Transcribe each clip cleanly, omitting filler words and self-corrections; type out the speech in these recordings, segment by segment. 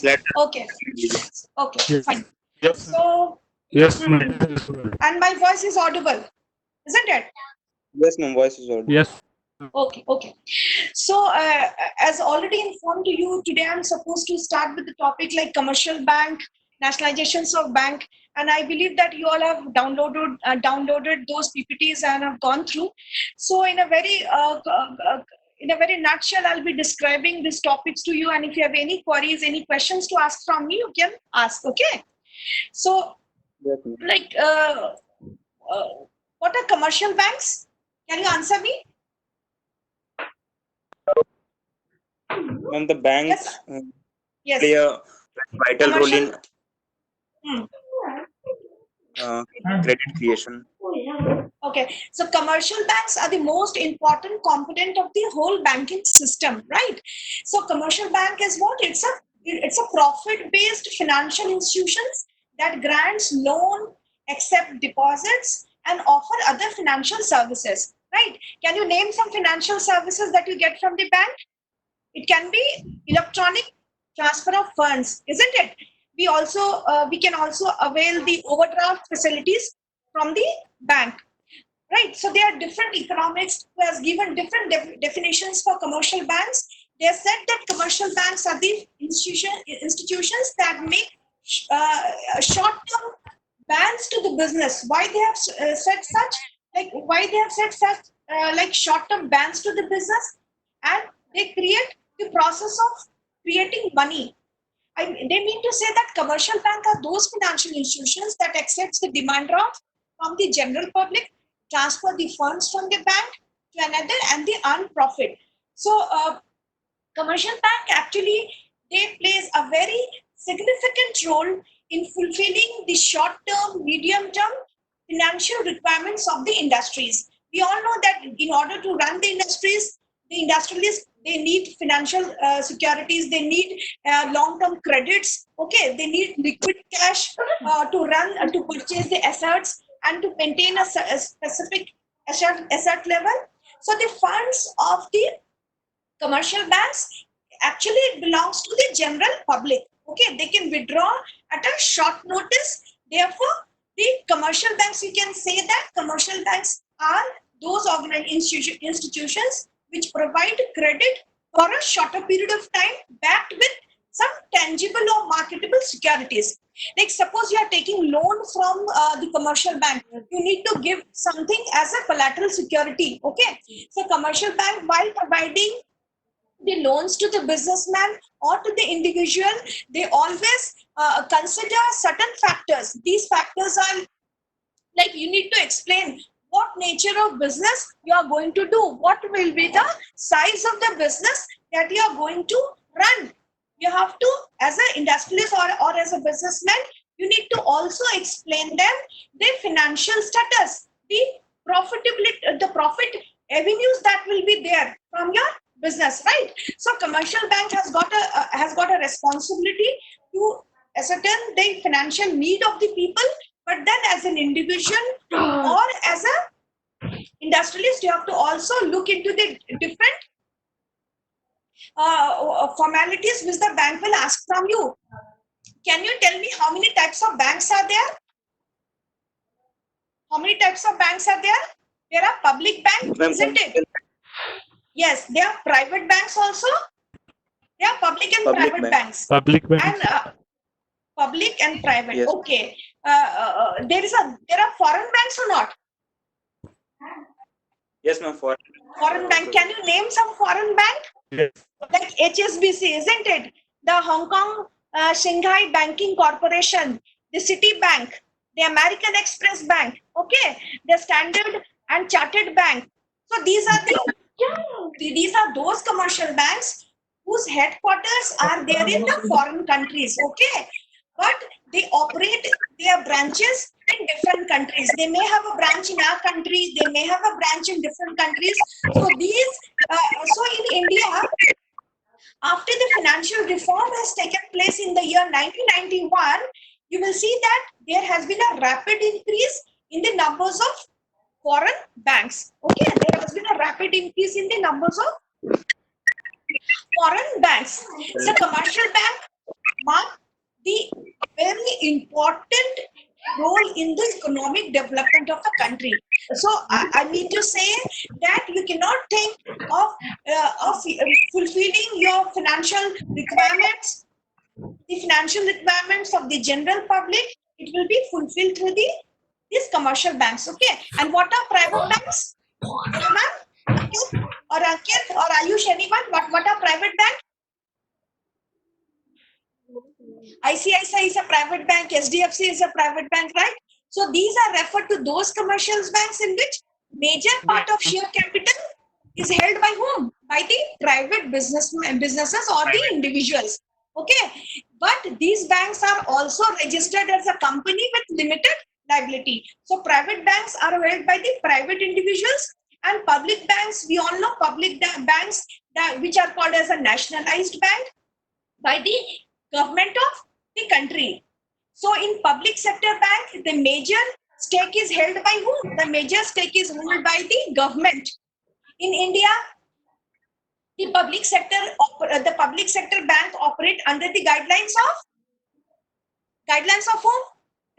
Let Okay. Okay. Yes. Fine. Yes. So, Yes, hmm, ma'am. and my voice is audible, isn't it? yes, ma'am. Voice is audible. Yes. Okay. Okay. So, as already informed to you, today I'm supposed to start with the topic like commercial bank, nationalizations of bank, and I believe that you all have downloaded those PPTs and have gone through. So, in a very nutshell, I'll be describing these topics to you, and if you have any queries, any questions to ask from me, you can ask. Okay. So, Yes, ma'am. like, uh, what are commercial banks? Can you answer me? Ma'am, the banks Yes. Yes. play a vital role Commercial. in Hmm. uh, credit creation. Okay, so commercial banks are the most important component of the whole banking system, right? So commercial bank is what? It's a profit-based financial institutions that grants loan, accept deposits, and offer other financial services, right? Can you name some financial services that you get from the bank? It can be electronic transfer of funds, isn't it? We can also avail the overdraft facilities from the bank, right? So there are different economics who has given different definitions for commercial banks. They have said that commercial banks are the institutions that make short-term bans to the business. Why they have said such? Like why they have said such? Like short-term bans to the business, and they create the process of creating money. They mean to say that commercial bank are those financial institutions that accepts the demand draft from the general public, transfer the funds from the bank to another, and they earn profit. So, commercial bank actually they plays a very significant role in fulfilling the short-term, medium-term financial requirements of the industries. We all know that in order to run the industries, the industrialists they need financial securities, they need long-term credits. Okay, they need liquid cash to run to purchase the assets and to maintain a specific asset level. So the funds of the commercial banks actually it belongs to the general public. Okay, they can withdraw at a short notice. Therefore the commercial banks, you can say that commercial banks are those institutions which provide credit for a shorter period of time backed with some tangible or marketable securities. Like suppose you are taking loan from the commercial bank, you need to give something as a collateral security. Okay, so commercial bank while providing the loans to the businessman or to the individual, they always consider certain factors. These factors are like you need to explain what nature of business you are going to do, what will be the size of the business that you are going to run. You have to, as an industrialist or as a businessman, you need to also explain them the financial status, the profitability, the profit avenues that will be there from your business, right? So commercial bank has got a responsibility to ascertain the financial need of the people, but then as an individual or as a industrialist you have to also look into the different formalities which the bank will ask from you. Can you tell me how many types of banks are there? How many types of banks are there? There are public bank, Ma'am, isn't it? Yes, there are private banks also. There are public and public private bank. banks. Public And banks. public and private. Yes. Okay. There are foreign banks or not? Yes, ma'am. Foreign bank. Can you name some foreign bank? Yes. Like HSBC, isn't it? The Hong Kong Shanghai Banking Corporation, the Citibank, the American Express Bank, okay, the Standard and Chartered Bank. So these are those commercial banks whose headquarters are there in the foreign countries, okay, but they operate their branches in different countries. They may have a branch in our country, they may have a branch in different countries. So in India, after the financial reform has taken place in the year 1991, you will see that there has been a rapid increase in the numbers of foreign banks. Okay, there has been a rapid increase in the numbers of foreign banks. So commercial bank mark important role in the economic development of the country. So I mean to say that you cannot think of fulfilling your financial requirements, the financial requirements of the general public. It will be fulfilled through these commercial banks. Okay. And what are private banks? Yes, ma'am. Or Ankit or Ayush, anyone? What are private banks? ICICI is a private bank, SDFC is a private bank, right? So these are referred to those commercial banks in which major part of share capital is held by whom? By the private businesses or the individuals. Okay, but these banks are also registered as a company with limited liability. So private banks are held by the private individuals, and public banks, we all know public banks that which are called as a nationalized bank by the government of the country. So in public sector bank, the major stake is held by whom? The major stake is held by the government. In India, the public sector bank operate under the guidelines of whom?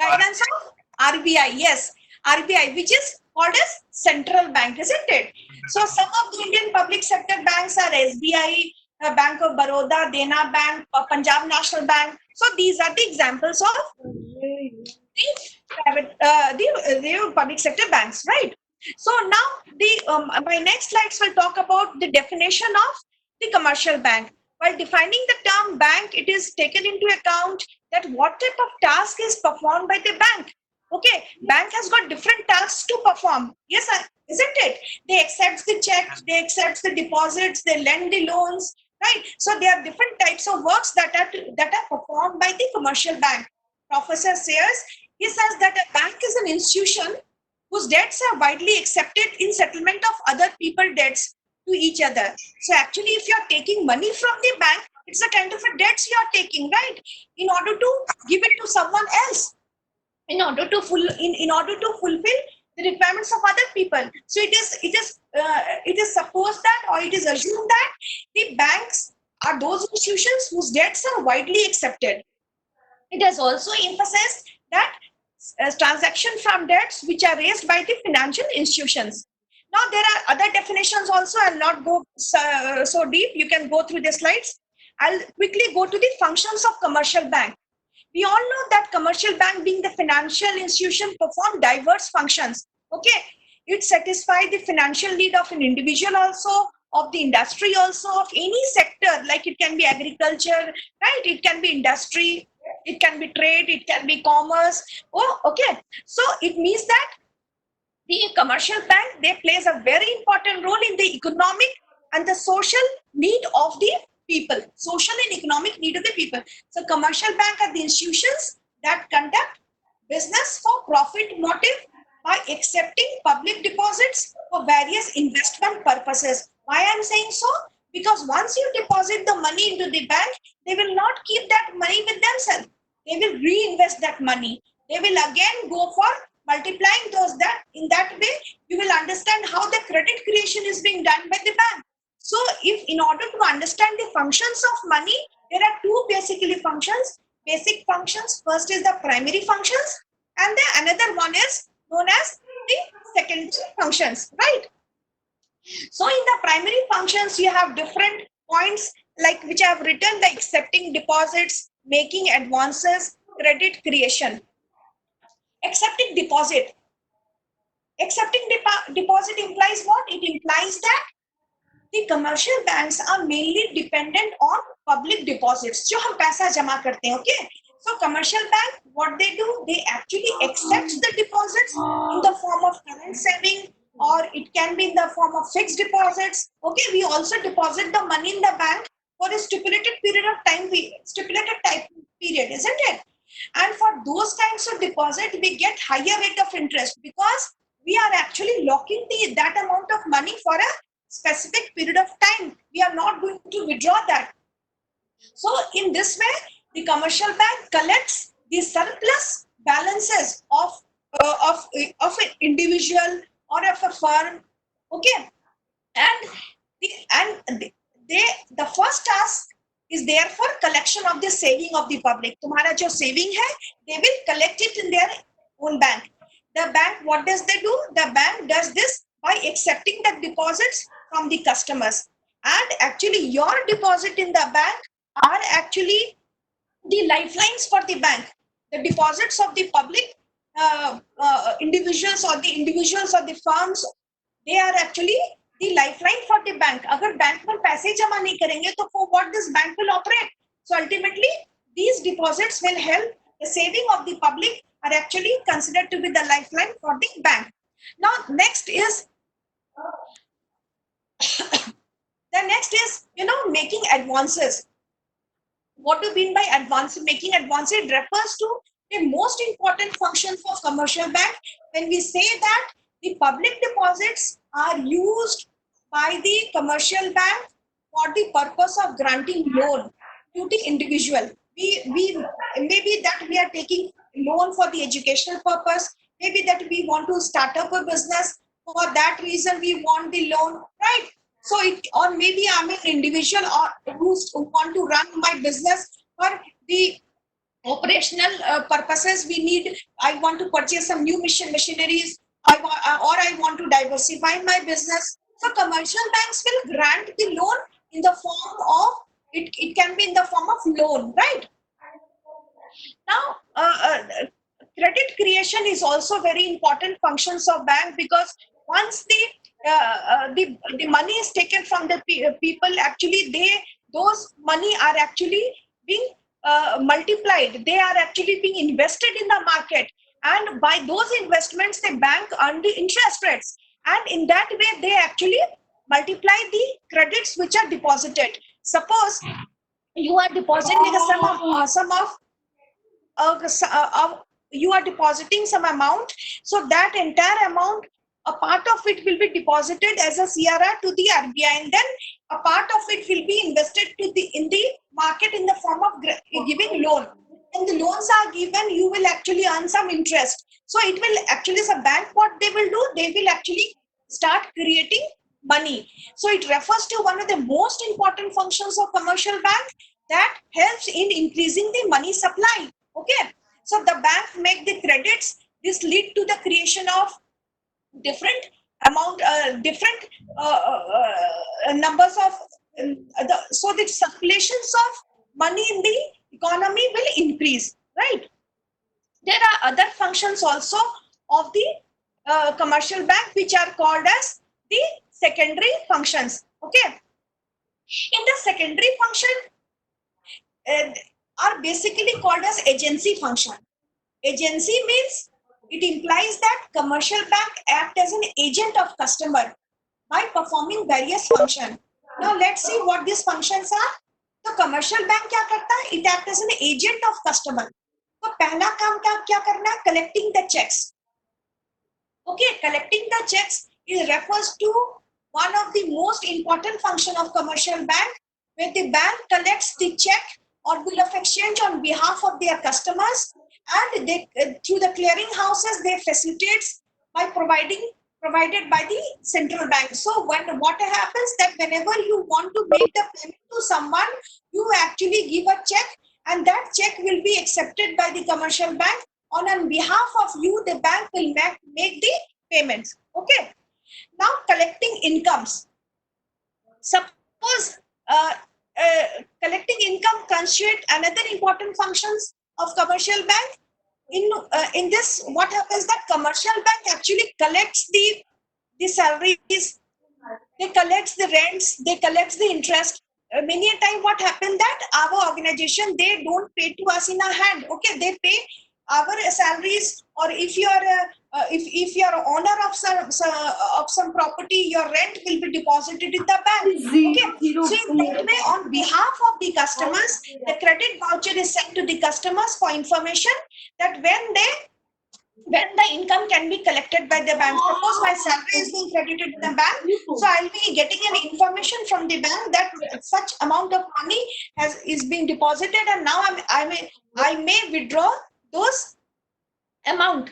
Guidelines of RBI. Yes, RBI, which is called as central bank, isn't it? So some of the Indian public sector banks are SBI, Bank of Baroda, Dena Bank, Punjab National Bank. So these are the examples of the public sector banks, right? So now my next slides will talk about the definition of the commercial bank. While defining the term bank, it is taken into account that what type of task is performed by the bank. Okay, bank has got different tasks to perform. Yes, isn't it? They accept the checks, they accept the deposits, they lend the loans, right? So there are different types of works that are performed by the commercial bank. Professor says, he says that a bank is an institution whose debts are widely accepted in settlement of other people's debts to each other. So actually, if you are taking money from the bank, it's a kind of a debts you are taking, right? In order to give it to someone else, in order to fulfill the requirements of other people. So it is supposed that, or it is assumed that the banks are those institutions whose debts are widely accepted. It has also emphasized that transaction from debts which are raised by the financial institutions. Now there are other definitions also. I'll not go so deep. You can go through the slides. I'll quickly go to the functions of commercial bank. We all know that commercial bank, being the financial institution, perform diverse functions. Okay, it satisfies the financial need of an individual also, of the industry also, of any sector. Like it can be agriculture, right? It can be industry, it can be trade, it can be commerce. Oh, okay. So it means that the commercial bank, they plays a very important role in the economic and the social need of the people, social and economic need of the people. So commercial bank are the institutions that conduct business for profit motive by accepting public deposits for various investment purposes. Why I'm saying so? Because once you deposit the money into the bank, they will not keep that money with themselves. They will reinvest that money. They will again go for multiplying those. That in that way you will understand how the credit creation is being done by the bank. So if in order to understand the functions of money, there are two basically functions, basic functions. First is the primary functions, and the another one is known as the secondary functions, right? So in the primary functions, you have different points like which I have written, the accepting deposits, making advances, credit creation. Accepting deposit. Accepting deposit implies what? It implies that the commercial banks are mainly dependent on public deposits. जो हम पैसा जमा करते हैं, okay? So commercial bank, what they do, they actually accept the deposits in the form of current saving, or it can be in the form of fixed deposits. Okay, we also deposit the money in the bank for a stipulated period of time, stipulated time period, isn't it? And for those kinds of deposit, we get higher rate of interest because we are actually locking that amount of money for a specific period of time. We are not going to withdraw that. So in this way, the commercial bank collects the surplus balances of an individual or of a firm. Okay, and the first task is there for collection of the saving of the public. तुम्हारा जो saving है, they will collect it in their own bank. The bank, what does they do? The bank does this by accepting the deposits from the customers. And actually, your deposit in the bank are actually the lifelines for the bank. The deposits of the public individuals or the firms, they are actually the lifeline for the bank. अगर bank में पैसे जमा नहीं करेंगे तो for what this bank will operate? So ultimately, these deposits will help the saving of the public are actually considered to be the lifeline for the bank. Now, next is making advances. What do you mean by advance? Making advances, it refers to the most important function for commercial bank. When we say that the public deposits are used by the commercial bank for the purpose of granting loan to the individual. We maybe that we are taking loan for the educational purpose, maybe that we want to start up a business, for that reason we want the loan, right? So it, or maybe I'm an individual or who want to run my business for the operational purposes. We need, I want to purchase some new machineries, or I want to diversify my business. So commercial banks will grant the loan in the form of, it can be in the form of loan, right? Now, credit creation is also very important functions of bank, because once the money is taken from the people, actually those money are actually being multiplied. They are actually being invested in the market, and by those investments, the bank earn the interest rates, and in that way, they actually multiply the credits which are deposited. Suppose you are depositing a sum of you are depositing some amount, so that entire amount, a part of it will be deposited as a CRR to the RBI, and then a part of it will be invested in the market in the form of giving loan. And the loans are given, you will actually earn some interest. So it will actually, as a bank, what they will do, they will actually start creating money. So it refers to one of the most important functions of commercial bank, that helps in increasing the money supply. Okay, so the bank make the credits. This lead to the creation of different numbers of so the circulations of money in the economy will increase, right? There are other functions also of the commercial bank, which are called as the secondary functions. Okay, in the secondary function are basically called as agency function. Agency means it implies that commercial bank act as an agent of customer by performing various functions. Now let's see what these functions are. तो commercial bank क्या करता है? It acts as an agent of customer. तो पहला काम क्या करना है? Collecting the checks. Okay, collecting the checks is refers to one of the most important function of commercial bank, where the bank collects the check or bill of exchange on behalf of their customers, and they through the clearing houses they facilitates by provided by the central bank. So what happens that whenever you want to make the payment to someone, you actually give a check, and that check will be accepted by the commercial bank, on behalf of you. The bank will make the payments. Okay, now collecting incomes. Suppose collecting income constitute another important functions of commercial bank. In this, what happens that commercial bank actually collects the salaries, they collects the rents, they collects the interest. Many a time what happened that our organization, they don't pay to us in a hand. Okay, they pay our salaries, or if you are if you are owner of some property, your rent will be deposited in the bank. Okay, so in that way, on behalf of the customers, the credit voucher is sent to the customers for information that when the income can be collected by the bank. Suppose my salary is being credited in the bank, so I'll be getting an information from the bank that such amount of money is being deposited, and now I may withdraw those amount.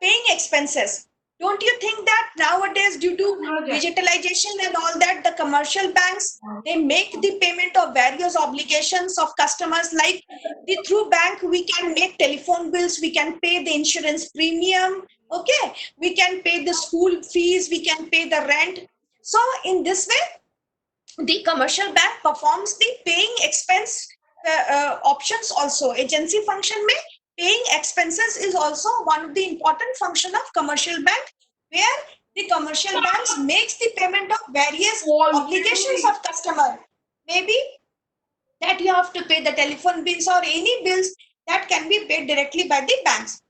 Paying expenses. Don't you think that nowadays, due to digitalization and all that, the commercial banks, they make the payment of various obligations of customers, like the through bank we can make telephone bills, we can pay the insurance premium, okay, we can pay the school fees, we can pay the rent. So in this way, the commercial bank performs the paying expense options also. Agency function may paying expenses is also one of the important function of commercial bank, where the commercial banks makes the payment of various obligations of customer. Maybe that you have to pay the telephone bills or any bills that can be paid directly by the banks.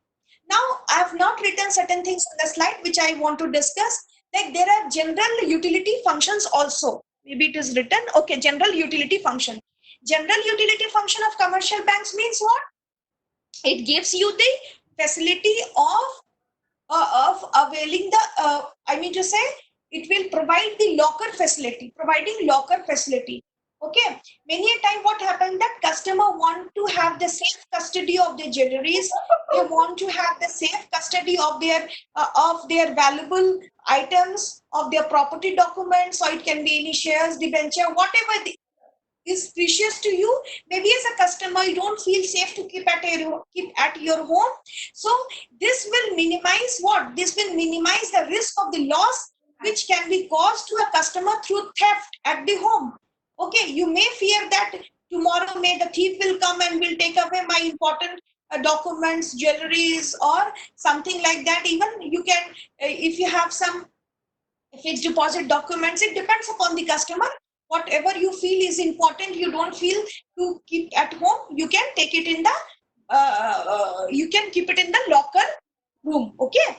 Now, I have not written certain things on the slide which I want to discuss. Like there are general utility functions also. Maybe it is written. Okay, general utility function. General utility function of commercial banks means what? It gives you the facility of availing the. I mean to say, it will provide the locker facility, providing locker facility. Okay, many a time what happened that customer want to have the safe custody of their jewelries, they want to have the safe custody of their valuable items, of their property documents, or it can be any shares, debenture, whatever is precious to you. Maybe as a customer you don't feel safe to keep at your home. So this will minimize what? This will minimize the risk of the loss which can be caused to a customer through theft at the home. Okay, you may fear that tomorrow may the thief will come and will take away my important documents, jewelries, or something like that. Even you can, if you have some fixed deposit documents, it depends upon the customer. Whatever you feel is important, you don't feel to keep at home, you can take it in the you can keep it in the locker room. Okay,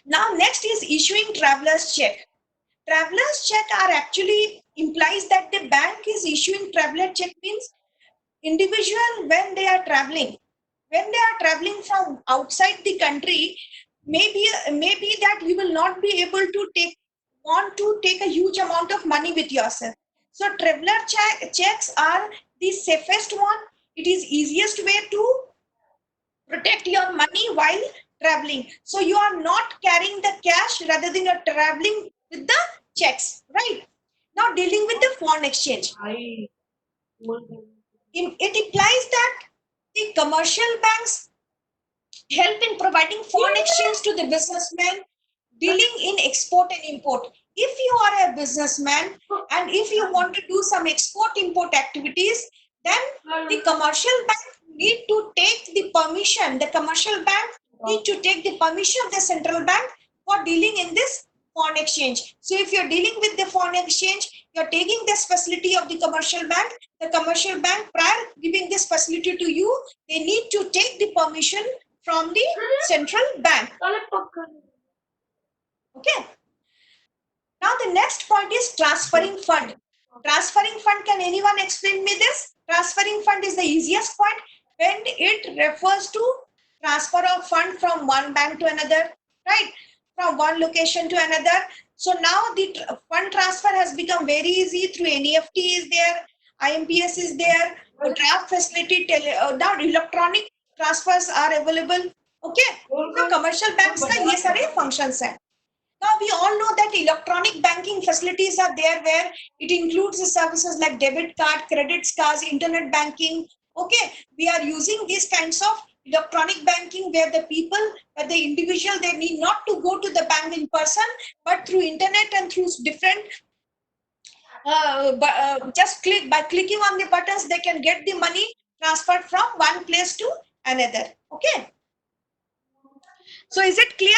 now next is issuing traveler's check. Traveler's check are actually implies that the bank is issuing traveler check, means individual when they are traveling from outside the country, maybe that you will not be able to take a huge amount of money with yourself. So traveler checks are the safest one. It is easiest way to protect your money while traveling. So you are not carrying the cash, rather than you're traveling with the checks, right? Now dealing with the foreign exchange, it implies that the commercial banks help in providing foreign exchange to the businessmen dealing in export and import. If you are a businessman and if you want to do some export import activities, then the commercial bank need to take the permission. The commercial bank need to take the permission of the central bank for dealing in this foreign exchange. So if you're dealing with the foreign exchange, you're taking this facility of the commercial bank. The commercial bank, prior giving this facility to you, they need to take the permission from the central bank. Okay. Now the next point is transferring fund. Transferring fund, can anyone explain me this? Transferring fund is the easiest point when it refers to transfer of fund from one bank to another, right? From one location to another. So now the fund transfer has become very easy through NEFT is there, IMPS is there, draft facility, now electronic transfers are available. Okay, so commercial banks का ये सारे functions हैं. Now we all know that electronic banking facilities are there, where it includes the services like debit card, credit cards, internet banking. Okay, we are using these kinds of electronic banking where the people, where the individual, they need not to go to the bank in person, but through internet and through different just by clicking on the buttons, they can get the money transferred from one place to another. Okay, so is it clear?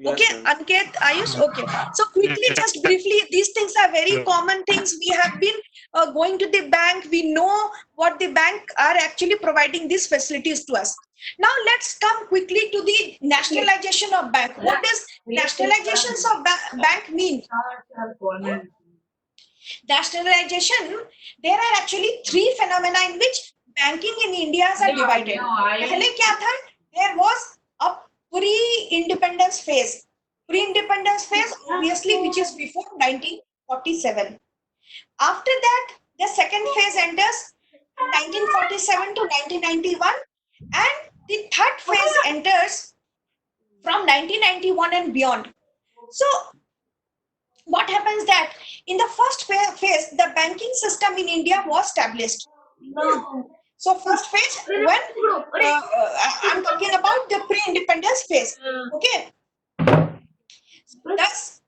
Yes, Okay, ma'am. Anket, Ayush, okay. So quickly, just briefly, these things are very common things. We have been going to the bank. We know what the bank are actually providing these facilities to us. Now let's come quickly to the nationalization of bank. What does nationalizations of bank mean? Nationalization, there are actually three phenomena in which banking in India are divided. पहले क्या था? There was a pre-independence phase. Pre-independence phase, obviously, which is before 1947. After that, the second phase enters 1947 to 1991, and the third phase enters from 1991 and beyond. So what happens that in the first phase, the banking system in India was established. So first phase, when I'm talking about the pre-independence phase. Okay. Thus,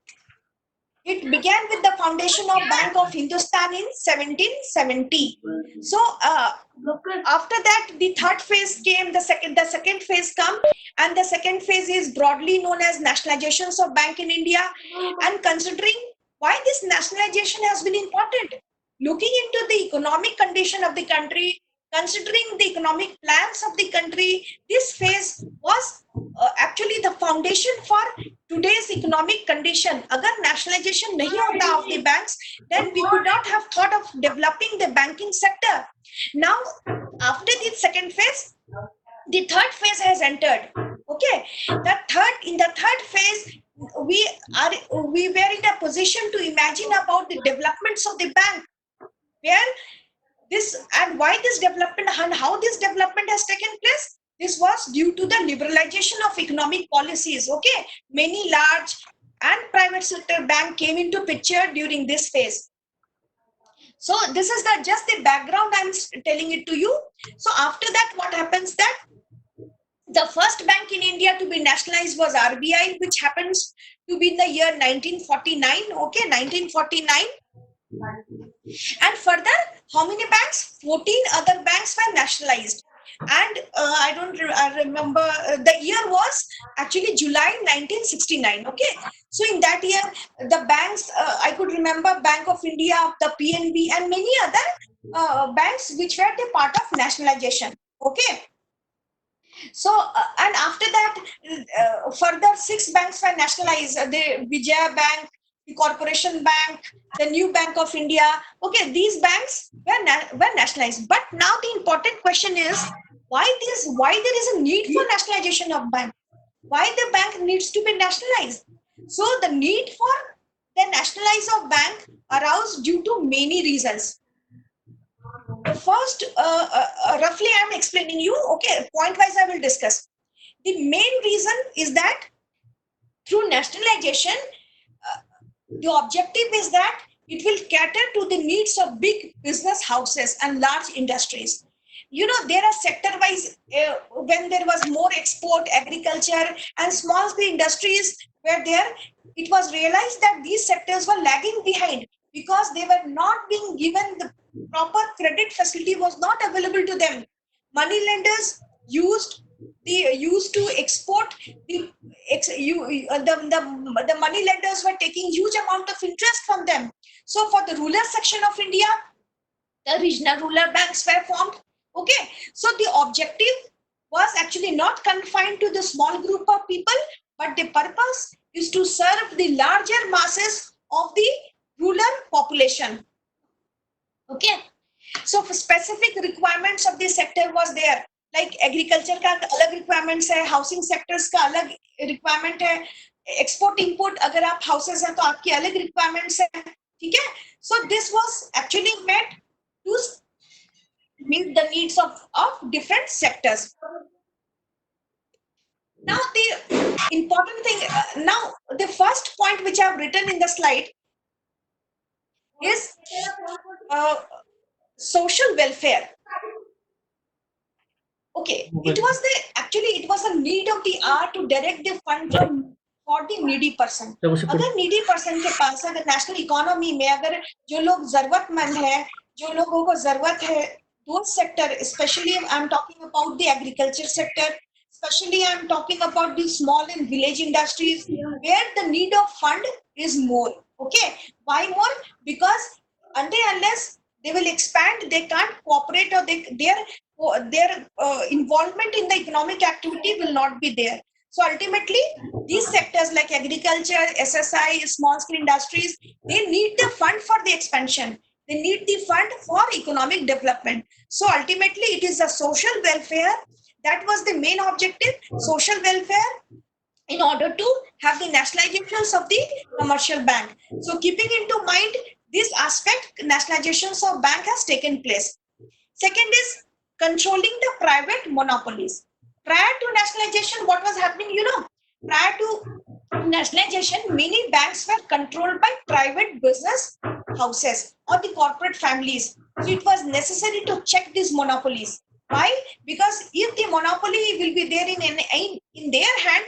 it began with the foundation of Bank of Hindustan in 1770. So after that, the third phase came. The second phase come, and the second phase is broadly known as nationalizations of bank in India. And considering why this nationalization has been important, looking into the economic condition of the country, considering the economic plans of the country, this phase was actually the foundation for today's economic condition. Agar nationalization nahi hota of the banks, then we could not have thought of developing the banking sector. Now, after the second phase, the third phase has entered. Okay, in the third phase, we were in a position to imagine about the developments of the bank, where this and why this development and how this development has taken place. This was due to the liberalization of economic policies. Okay, many large and private sector bank came into picture during this phase. So this is the just the background I'm telling it to you. So after that, what happens that the first bank in India to be nationalized was RBI, which happens to be in the year 1949. Okay, 1949. And further, how many banks? 14 other banks were nationalized. And I don't remember, the year was actually July 1969. Okay. So in that year, the banks, I could remember Bank of India, the PNB, and many other banks which were the part of nationalization. Okay. So, and after that, further 6 banks were nationalized. The Vijaya Bank, the Corporation Bank, the New Bank of India. Okay, these banks were nationalized. But now the important question is, why there is a need for nationalization of bank? Why the bank needs to be nationalized? So the need for the nationalize of bank aroused due to many reasons. The first, roughly I'm explaining you. Okay, point wise I will discuss. The main reason is that through nationalization, the objective is that it will cater to the needs of big business houses and large industries. You know, there are sector wise, when there was more export, agriculture, and small scale industries were there, it was realized that these sectors were lagging behind because they were not being given the proper credit facility was not available to them. Money lenders used to export the the money lenders were taking huge amount of interest from them. So for the rural section of India, the regional rural banks were formed. Okay, so the objective was actually not confined to the small group of people, but the purpose is to serve the larger masses of the rural population. Okay, so for specific requirements of the sector was there, like agriculture का अलग requirements है, housing sectors का अलग requirement है, export import अगर आप houses हैं तो आपकी अलग requirements है, ठीक है? So this was actually meant to meet the needs of different sectors. Now the important thing, now the first point which I have written in the slide is social welfare. Okay, it was a need of the hour to direct the fund from for the needy person. अगर needy person के पास अगर national economy में अगर जो लोग जरूरतमंद है, जो लोगों को जरूरत है, those sector, especially I'm talking about the agriculture sector, especially I'm talking about the small and village industries where the need of fund is more. Okay, why more? Because unless they will expand, they can't cooperate, or their involvement in the economic activity will not be there. So ultimately, these sectors like agriculture, SSI, small scale industries, they need the fund for the expansion. They need the fund for economic development. So ultimately, it is a social welfare. That was the main objective, social welfare, in order to have the nationalizations of the commercial bank. So keeping into mind this aspect, nationalizations of bank has taken place. Second is controlling the private monopolies. Prior to nationalization, what was happening? You know, Prior to nationalization, many banks were controlled by private business houses or the corporate families. So it was necessary to check these monopolies. Why? Because if the monopoly will be there in their hand,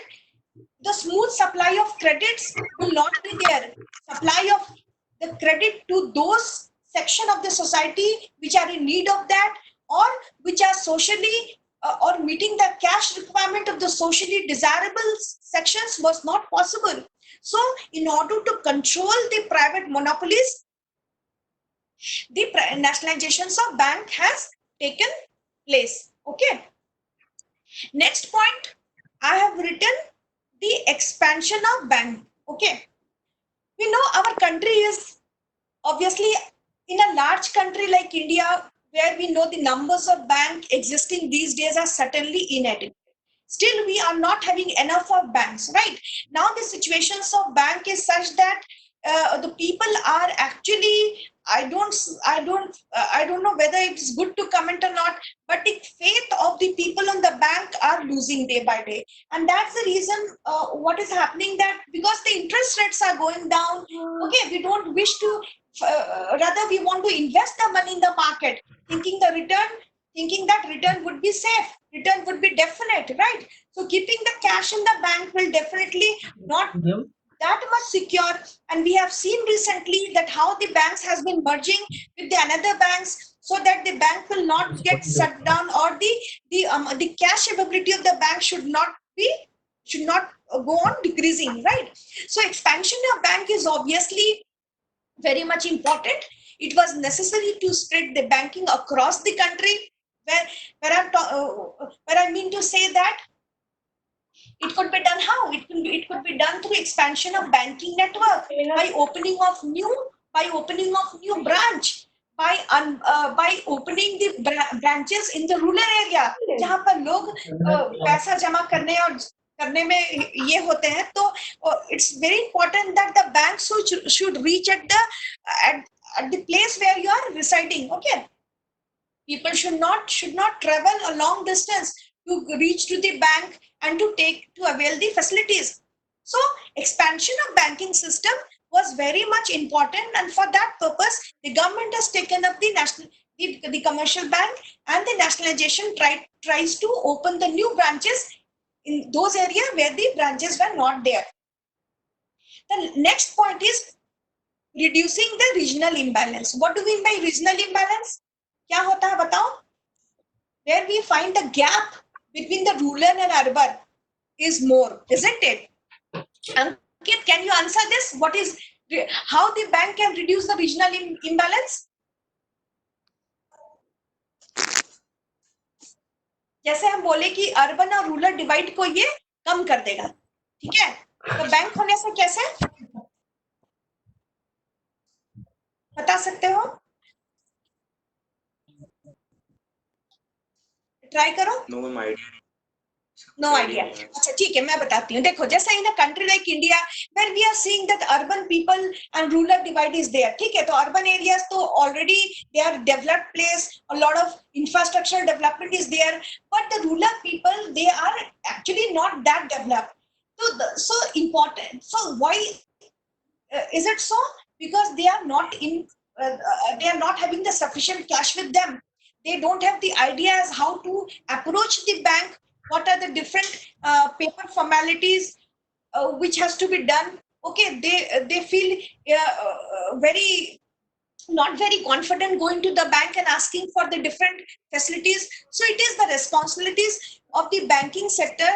the smooth supply of credits will not be there. Supply of the credit to those section of the society which are in need of that, or which are socially or meeting the cash requirement of the socially desirable sections was not possible. So in order to control the private monopolies, the nationalizations of bank has taken place. Okay, next point I have written the expansion of bank. Okay, we know our country is obviously in a large country like India, where we know the numbers of bank existing these days are certainly inadequate. Still, we are not having enough of banks, right? Now, the situations of bank is such that the people are actually, I don't know whether it's good to comment or not, but the faith of the people on the bank are losing day by day, and that's the reason what is happening, that because the interest rates are going down. Okay, we don't wish to, rather we want to invest the money in the market, thinking the return, thinking that return would be safe, return would be definite, right? So keeping the cash in the bank will definitely not that much secure. And we have seen recently that how the banks has been merging with the another banks, so that the bank will not get shut down, or the cash availability of the bank should not go on decreasing, right? So expansion of bank is obviously very much important. It was necessary to spread the banking across the country, where where I mean to say that it could be done how? It could be done through expansion of banking network, by opening of new branch, by opening the branches in the rural area, जहाँ पर लोग पैसा जमा करने और करने में ये होते हैं, तो it's very important that the banks should reach at, at the place where you are residing. Okay, people should not travel a long distance to reach to the bank and to avail the facilities. So expansion of banking system was very much important, and for that purpose the government has taken up the commercial bank, and the nationalization tries to open the new branches in those areas where the branches were not there. The next point is reducing the regional imbalance. What do we mean by regional imbalance? क्या होता है बताओ? Where we find the gap between the rural and urban is more, isn't it? Ankit, can you answer this? How the bank can reduce the regional imbalance? जैसे हम बोले कि urban और rural divide को ये कम कर देगा, ठीक है? तो बैंक होने से कैसे बता सकते हो? ट्राई करो. No idea. अच्छा ठीक है, मैं बताती हूँ. देखो, जैसे in a country like India, where we are seeing that urban people and rural divide is there, ठीक है? तो अर्बन एरियाज तो already they are developed place, a lot of infrastructure development is there, but the rural people they are actually not that developed. So important. So why is it so? Because they are not they are not having the sufficient cash with them. They don't have the ideas how to approach the bank. What are the different paper formalities which has to be done? Okay, they feel very not very confident going to the bank and asking for the different facilities. So it is the responsibilities of the banking sector.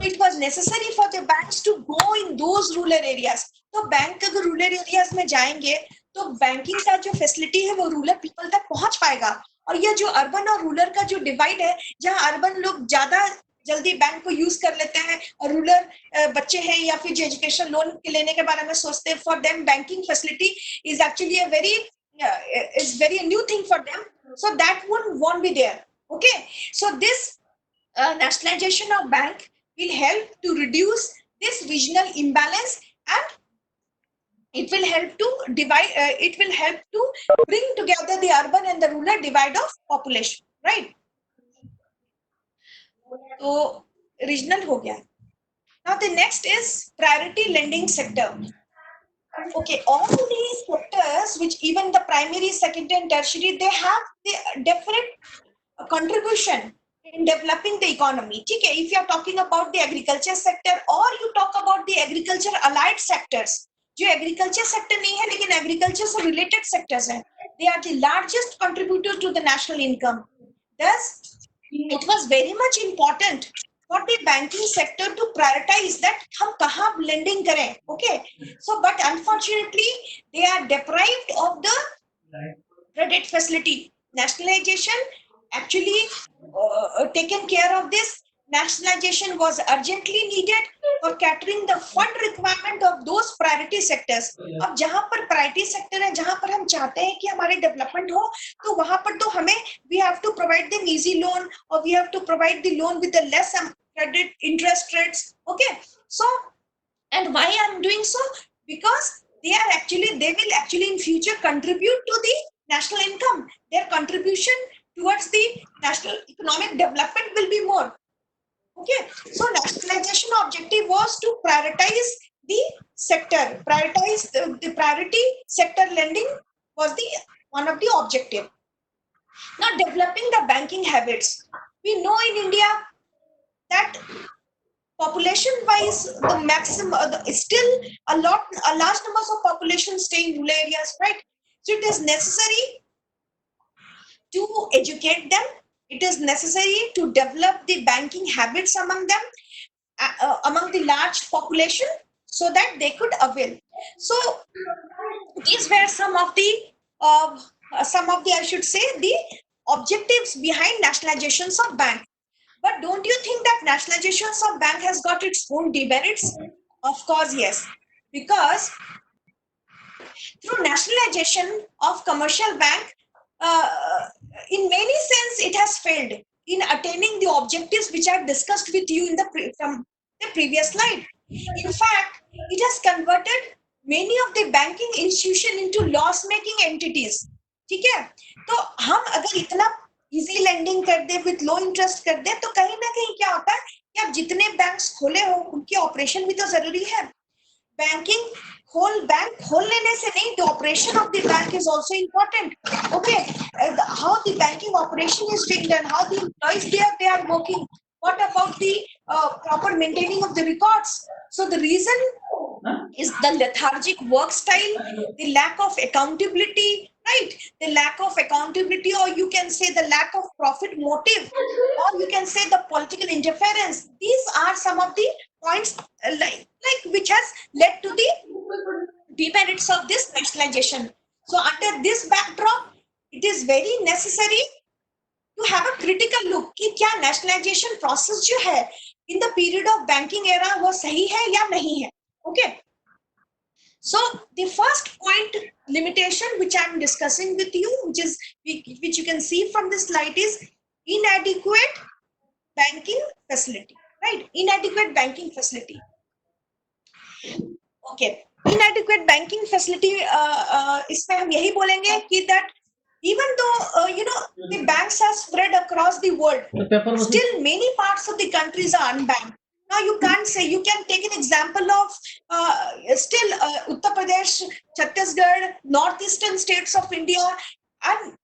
It was necessary for the banks to go in those rural areas. तो bank अगर rural areas में जाएंगे तो banking का जो facility है वो rural people तक पहुंच पाएगा. और ये जो अर्बन और रूरल का जो डिवाइड है, जहां अर्बन लोग ज्यादा जल्दी बैंक को यूज कर लेते हैं और रूरल बच्चे हैं या फिर जो एजुकेशन लोन लेने के बारे में सोचते हैं, for them banking facility is actually a very new thing for them. So that won't be there. Okay, so this nationalization of bank will help to reduce this regional imbalance, and it will help to it will help to bring together the urban and the rural divide of population, right? तो regional हो गया. Now the next is priority lending sector. Okay, all these sectors, which even the primary, secondary, and tertiary, they have the definite contribution in developing the economy. Okay, if you are talking about the agriculture sector or you talk about the agriculture allied sectors, जो agriculture sector नहीं है लेकिन agriculture से related sectors हैं, they are the largest contributor to the national income. Thus, it was very much important for the banking sector to prioritize that हम कहाँ lending करें. Okay, so but unfortunately they are deprived of the credit facility. Nationalization actually taken care of this. Nationalization was urgently needed for catering the fund requirement of those priority sectors. अब जहां पर priority sector है, जहां पर हम चाहते हैं कि हमारे development हो, तो वहां पर तो हमें we have to provide them easy loan or we have to provide the loan with the less credit interest rates. Okay, so and why I'm doing so? Because they will actually in future contribute to the national income. Their contribution towards the national economic development will be more. Okay, so nationalization objective was to prioritize the sector, prioritize the priority sector lending was the one of the objective. Now developing the banking habits. We know in India that population wise the maximum still a large numbers of population stay in rural areas, right? So it is necessary to educate them, it is necessary to develop the banking habits among them, among the large population, so that they could avail. So these were some of the I should say the objectives behind nationalizations of bank. But don't you think that nationalizations of bank has got its own demerits? Of course, yes. Because through nationalization of commercial bank, in many sense, it has failed in attaining the objectives which I discussed with you in from the previous slide. In fact, it has converted many of the banking institution into loss-making entities. ठीक है? तो हम अगर इतना easy lending कर दे with low interest कर दे तो कहीं ना कहीं क्या होता है कि आप जितने बैंक्स खोले हो उनके ऑपरेशन भी तो जरूरी है. Banking whole bank खोल लेने से नहीं, the operation of the bank is also important. Okay, how the banking operation is being done, how the employees they are working, what about the proper maintaining of the records. So the reason is the lethargic work style, the lack of accountability, right? The lack of accountability, or you can say the lack of profit motive, or you can say the political interference. These are some of the points like which has led to the demerits of this nationalization. So under this backdrop, it is very necessary to have a critical look कि क्या nationalization process जो है in the period of banking era वो सही है या नहीं है. Okay. So the first point limitation which I'm discussing with you, which you can see from this slide, is inadequate banking facility, right? Inadequate banking facility. Okay, inadequate banking facility. इसमें हम यही बोलेंगे कि that even though the banks are spread across the world, still many parts of the countries are unbanked. Now you can't say, you can take an example of still Uttar Pradesh, Chhattisgarh, northeastern states of India, and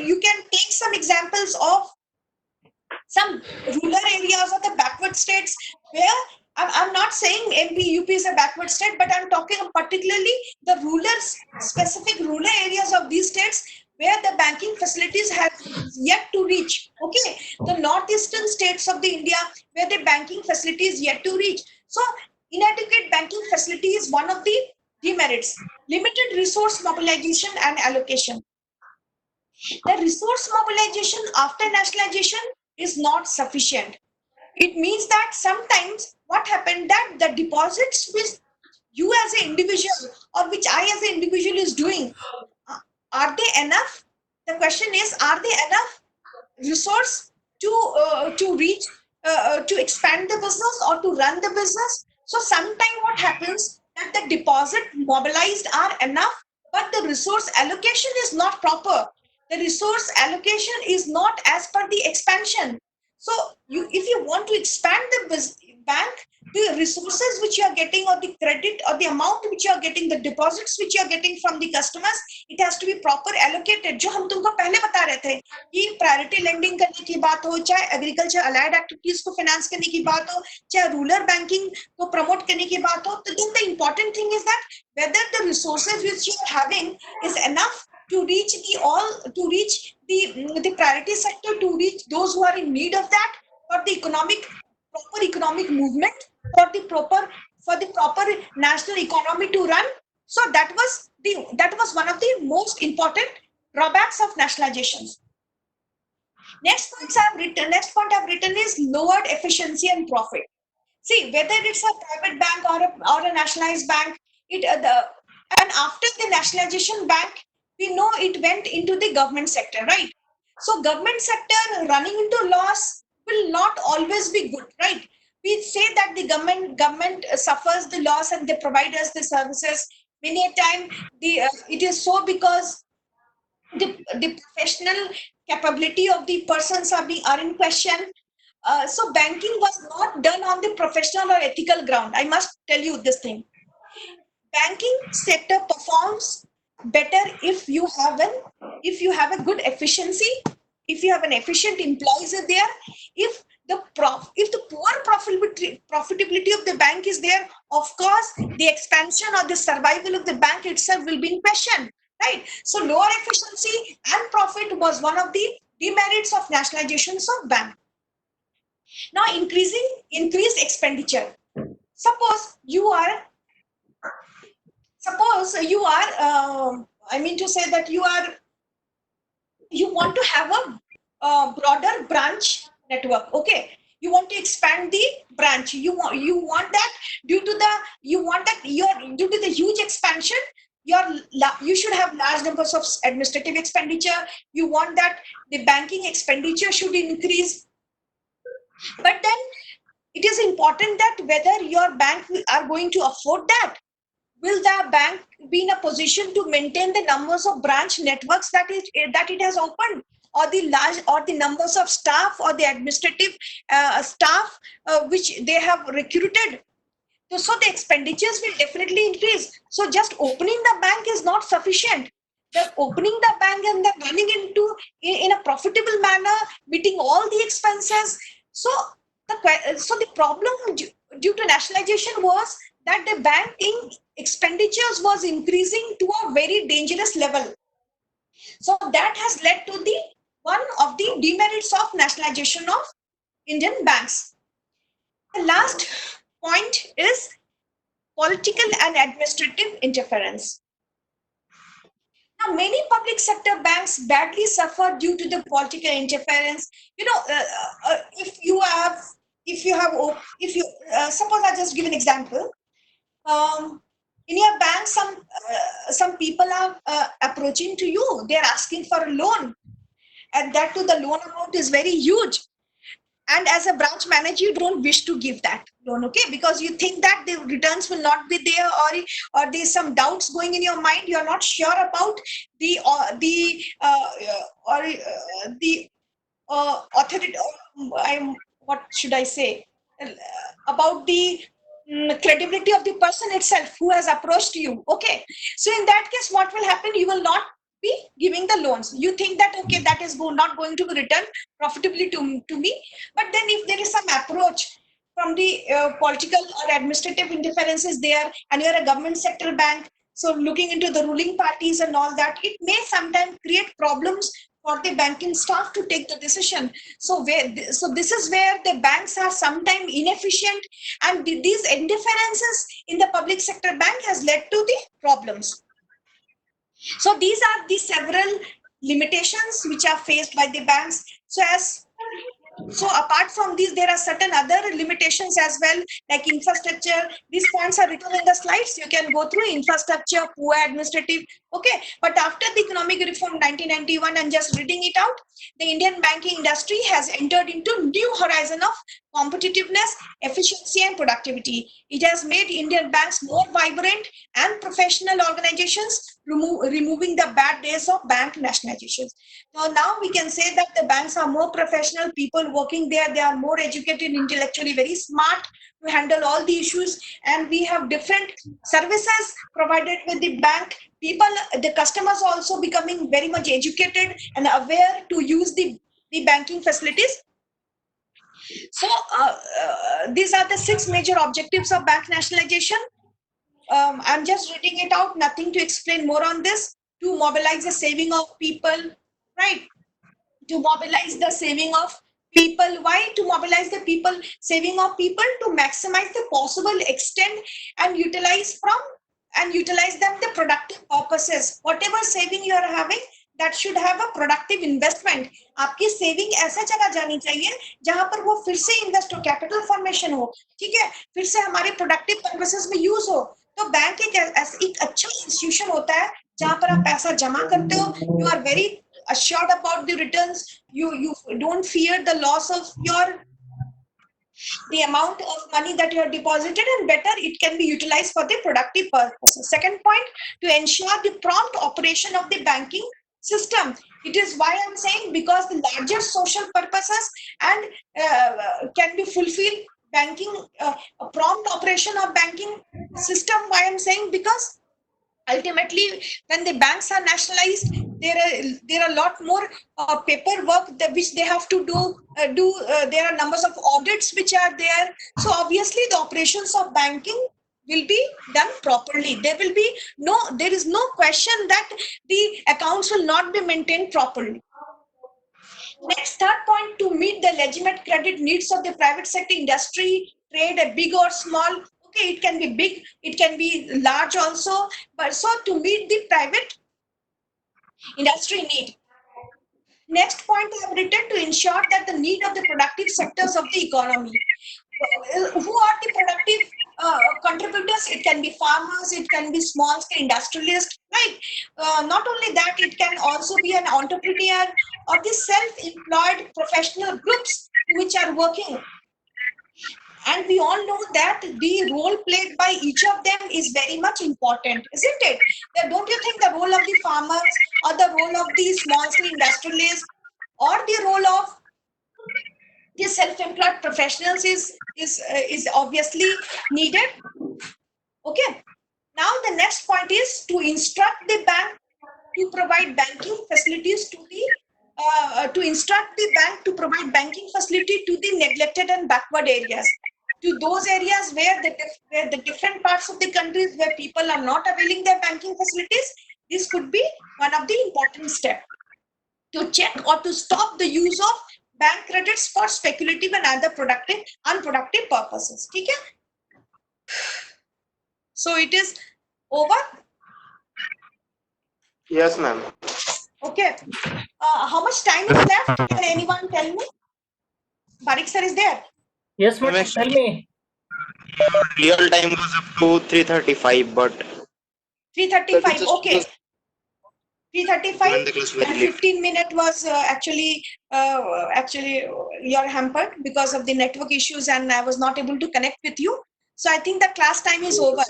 you can take some examples of some rural areas or the backward states where I'm not saying MP, UP is a backward state, but I'm talking particularly the specific rural areas of these states where the banking facilities have yet to reach. Okay, the northeastern states of the India where the banking facility is yet to reach. So inadequate banking facility is one of the demerits. Limited resource mobilization and allocation. The resource mobilization after nationalization is not sufficient. It means that sometimes what happened that the deposits which you as an individual or which I as an individual is doing, are they enough? The question is, are they enough resource to reach to expand the business or to run the business? So sometimes what happens that the deposit mobilized are enough, but the resource allocation is not proper. The resource allocation is not as per the expansion. So if you want to expand bank, the resources which you are getting, or the credit, or the amount which you are getting, the deposits which you are getting from the customers, it has to be proper allocated. जो हम तुमको पहले बता रहे थे कि priority lending करने की बात हो, चाहे एग्रीकल्चर अलाइड एक्टिविटीज को फाइनेंस करने की बात हो, चाहे रूरल बैंकिंग को प्रमोट करने की बात हो, तो then the important thing is that whether the resources which you are having is enough to reach the priority sector, to reach those who are in need of that, for the proper economic movement, for the proper national economy to run. So that was one of the most important drawbacks of nationalizations. Next point I've written is lowered efficiency and profit. See, whether it's a private bank or a nationalized bank, and after the nationalization bank, we know it went into the government sector, right? So government sector running into loss will not always be good, right? We say that the government suffers the loss and they provide us the services. Many a time, it is so because the professional capability of the persons are in question. So banking was not done on the professional or ethical ground. I must tell you this thing. Banking sector performs better if you have a good efficiency, if you have an efficient employees are there, if the poor profitability of the bank is there, of course the expansion or the survival of the bank itself will be in question, right? So lower efficiency and profit was one of the demerits of nationalizations of bank. Now increased expenditure. Suppose you are I mean to say that you want to have a broader branch network. Okay, you want to expand the branch. You want that due to the huge expansion, you should have large numbers of administrative expenditure. You want that the banking expenditure should increase. But then it is important that whether your bank are going to afford that. Will the bank be in a position to maintain the numbers of branch networks that it has opened, or the numbers of staff, or the administrative staff which they have recruited? So the expenditures will definitely increase. So just opening the bank is not sufficient. The opening the bank and then running in a profitable manner, meeting all the expenses. So the problem due to nationalization was that the banking expenditures was increasing to a very dangerous level. So that has led to the one of the demerits of nationalization of Indian banks. The last point is political and administrative interference. Now, many public sector banks badly suffer due to the political interference. Suppose I just give an example. In your bank, some people are approaching to you. They are asking for a loan, and that too, the loan amount is very huge. And as a branch manager, you don't wish to give that loan, okay? Because you think that the returns will not be there, or there's some doubts going in your mind. You're not sure about the authority. What should I say about the credibility of the person itself who has approached you? Okay, so in that case, what will happen? You will not be giving the loans. You think that okay, that is not going to be returned profitably to me. But then if there is some approach from the political or administrative interference is there, and you're a government sector bank, so looking into the ruling parties and all that, it may sometimes create problems for the banking staff to take the decision. So this is where the banks are sometimes inefficient, and these interferences in the public sector bank has led to the problems. So these are the several limitations which are faced by the banks. So apart from these, there are certain other limitations as well, like infrastructure. These points are written in the slides. You can go through infrastructure, poor administrative. Okay, but after the economic reform 1991, and just reading it out, the Indian banking industry has entered into new horizon of competitiveness, efficiency, and productivity. It has made Indian banks more vibrant and professional organizations, removing the bad days of bank nationalizations. So now we can say that the banks are more professional, people working there, they are more educated, intellectually very smart to handle all the issues, and we have different services provided with the bank. People, the customers also becoming very much educated and aware to use the banking facilities. So these are the 6 major objectives of bank nationalization. I'm just reading it out, nothing to explain more on this. To mobilize the saving of people, right? To mobilize the saving of people. Why to mobilize the people, saving of people? To maximize the possible extent and utilize them the productive purposes. Whatever saving you are having, that should have a productive investment. आपकी saving ऐसा जगह जानी चाहिए जहां पर वो फिर से इन्वेस्ट हो, कैपिटल फॉर्मेशन हो, ठीक है, फिर से हमारे प्रोडक्टिव पर्पसेस में यूज हो. तो बैंक एक अच्छा इंस्टीट्यूशन होता है जहां पर आप पैसा जमा करते हो, you are very assured about the returns, you don't fear the loss of the amount of money that you have deposited, and better it can be utilized for the productive purposes. Second point, to ensure the prompt operation of the banking system. It is why I'm saying, because the larger social purposes and can be fulfilled banking, prompt operation of banking system. Why I'm saying, because ultimately when the banks are nationalized, there are a lot more paperwork which they have to do. There are numbers of audits which are there. So obviously the operations of banking will be done properly. There is no question that the accounts will not be maintained properly. Next, third point, to meet the legitimate credit needs of the private sector industry, trade, a big or small. Okay, it can be big, it can be large also, but so to meet the private industry need. Next point I have written, to ensure that the need of the productive sectors of the economy. Who are the productive contributors? It can be farmers, it can be small scale industrialists, right? Not only that, it can also be an entrepreneur or the self-employed professional groups which are working. And we all know that the role played by each of them is very much important, isn't it? Don't you think the role of the farmers or the role of the small scale industrialists or the role of the self-employed professionals is obviously needed? Okay. Now the next point is to instruct the bank to provide banking facilities to the banking facility to the neglected and backward areas, to those areas where the different parts of the countries where people are not availing their banking facilities. This could be one of the important steps to check or to stop the use of bank credits for speculative and other unproductive purposes. Okay? So it is over. Yes, ma'am. Okay. How much time is left? Can anyone tell me? Barik sir is there. Yes, madam. Tell me. Real time was up to 3:35, but 3:35. Okay. 3:35 when the class was and late. 15-minute was actually you're hampered because of the network issues, and I was not able to connect with you. So I think the class time is over.